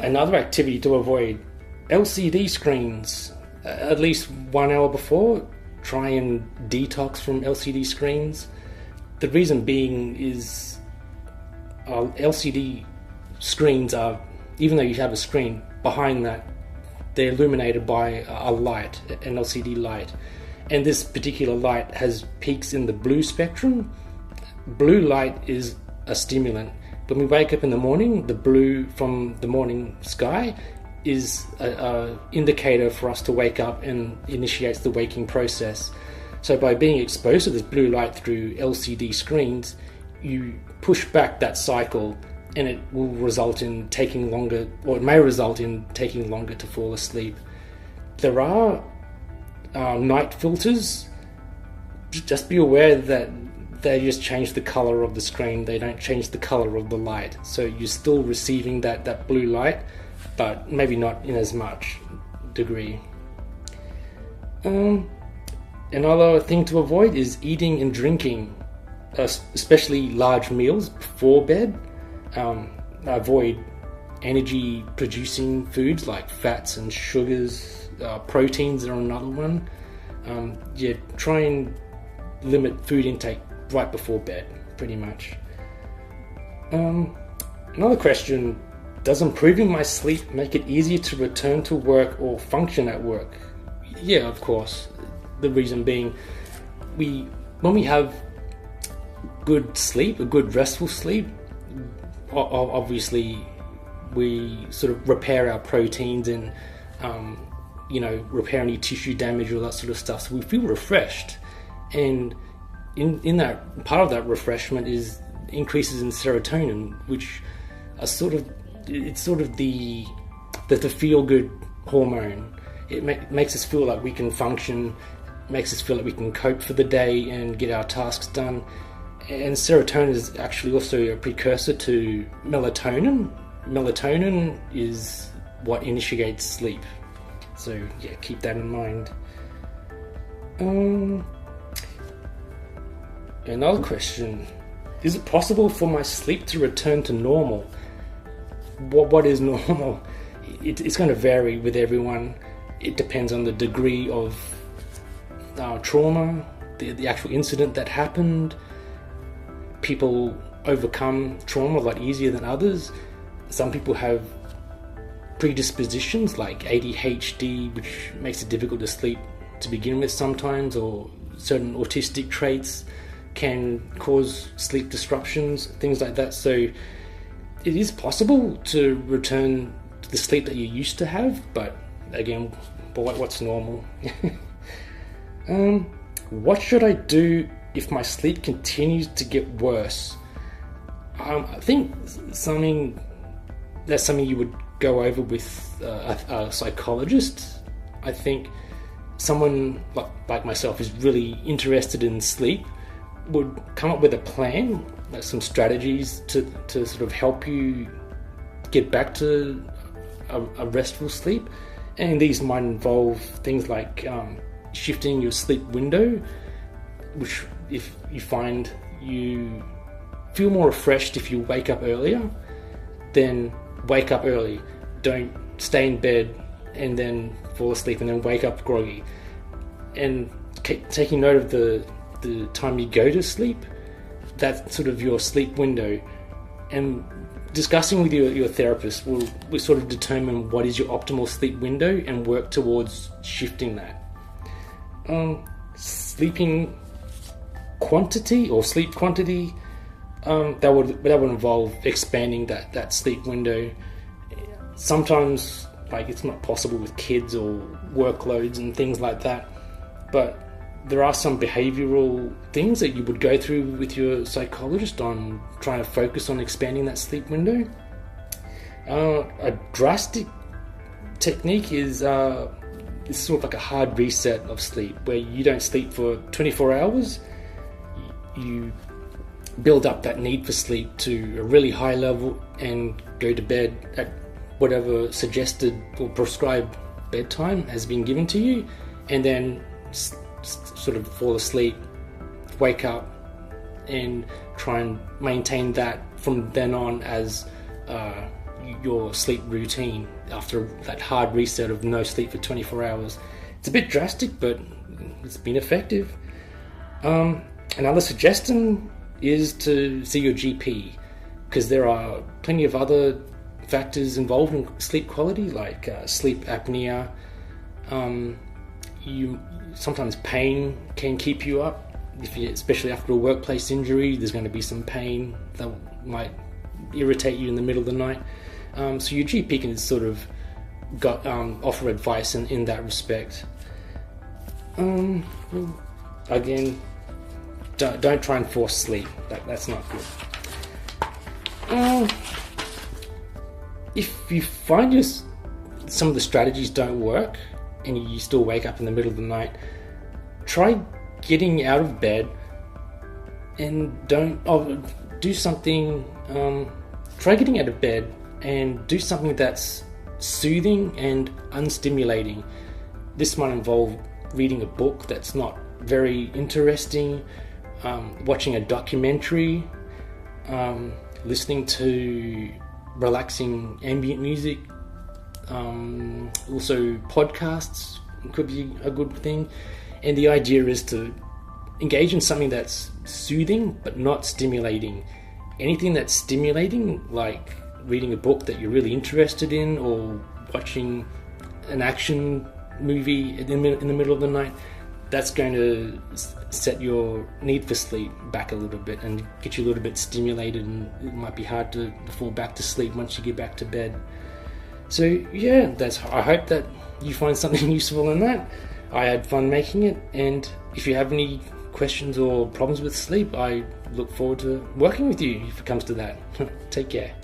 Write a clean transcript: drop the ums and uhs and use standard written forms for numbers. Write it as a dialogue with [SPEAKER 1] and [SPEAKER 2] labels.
[SPEAKER 1] Another activity to avoid: LCD screens. At least 1 hour before, try and detox from LCD screens. The reason being is LCD screens are, even though you have a screen behind that, they're illuminated by a light, an LCD light, and this particular light has peaks in the blue spectrum. Blue light is a stimulant. When we wake up in the morning, the blue from the morning sky is an indicator for us to wake up and initiates the waking process. So by being exposed to this blue light through LCD screens, you push back that cycle, and it will result in taking longer, or it may result in taking longer to fall asleep. There are night filters. Just be aware that they just change the color of the screen. They don't change the color of the light. So you're still receiving that blue light, but maybe not in as much degree. Another thing to avoid is eating and drinking, especially large meals before bed. Avoid energy producing foods like fats and sugars. Proteins are another one. Try and limit food intake right before bed, pretty much. Another question: does improving my sleep make it easier to return to work or function at work? Yeah, of course. The reason being, when we have good sleep, a good restful sleep, obviously we sort of repair our proteins and repair any tissue damage, all that sort of stuff. So we feel refreshed, and in that, part of that refreshment is increases in serotonin, which are sort of the feel good hormone. It makes us feel like we can function, makes us feel like we can cope for the day and get our tasks done. And serotonin is actually also a precursor to melatonin. Melatonin is what initiates sleep. So yeah, keep that in mind. Another question: is it possible for my sleep to return to normal? What is normal? It's going to vary with everyone. It depends on the degree of trauma, the actual incident that happened. People overcome trauma a lot easier than others. Some people have predispositions like ADHD, which makes it difficult to sleep to begin with sometimes, or certain autistic traits can cause sleep disruptions, things like that. So it is possible to return to the sleep that you used to have, but again, what's normal? What should I do if my sleep continues to get worse? I think something you would go over with a psychologist. I think someone like myself is really interested in sleep would come up with a plan, like some strategies to sort of help you get back to a restful sleep. And these might involve things like shifting your sleep window, which if you find you feel more refreshed if you wake up earlier, then wake up early. Don't stay in bed and then fall asleep and then wake up groggy. And taking note of the time you go to sleep, that's sort of your sleep window, and discussing with your therapist will sort of determine what is your optimal sleep window and work towards shifting that. Sleeping quantity or sleep quantity, that would involve expanding that sleep window. Sometimes it's not possible with kids or workloads and things like that, but there are some behavioral things that you would go through with your psychologist on trying to focus on expanding that sleep window. A drastic technique is sort of like a hard reset of sleep, where you don't sleep for 24 hours. You build up that need for sleep to a really high level and go to bed at whatever suggested or prescribed bedtime has been given to you, and then sort of fall asleep, wake up, and try and maintain that from then on as your sleep routine after that hard reset of no sleep for 24 hours. It's a bit drastic, but it's been effective. Another suggestion is to see your GP, because there are plenty of other factors involved in sleep quality, like sleep apnea. Sometimes pain can keep you up. Especially after a workplace injury, there's going to be some pain that might irritate you in the middle of the night. So your GP can sort of offer advice in that respect. Again, don't try and force sleep. That's not good. If you find some of the strategies don't work and you still wake up in the middle of the night, try getting out of bed and do something. Try getting out of bed and do something that's soothing and unstimulating. This might involve reading a book that's not very interesting, watching a documentary, listening to relaxing ambient music. Also podcasts could be a good thing. And the idea is to engage in something that's soothing but not stimulating. Anything that's stimulating, like reading a book that you're really interested in, or watching an action movie in the middle of the night, that's going to set your need for sleep back a little bit and get you a little bit stimulated, and it might be hard to fall back to sleep once you get back to bed. So yeah, I hope that you find something useful in that. I had fun making it, and if you have any questions or problems with sleep, I look forward to working with you if it comes to that. Take care.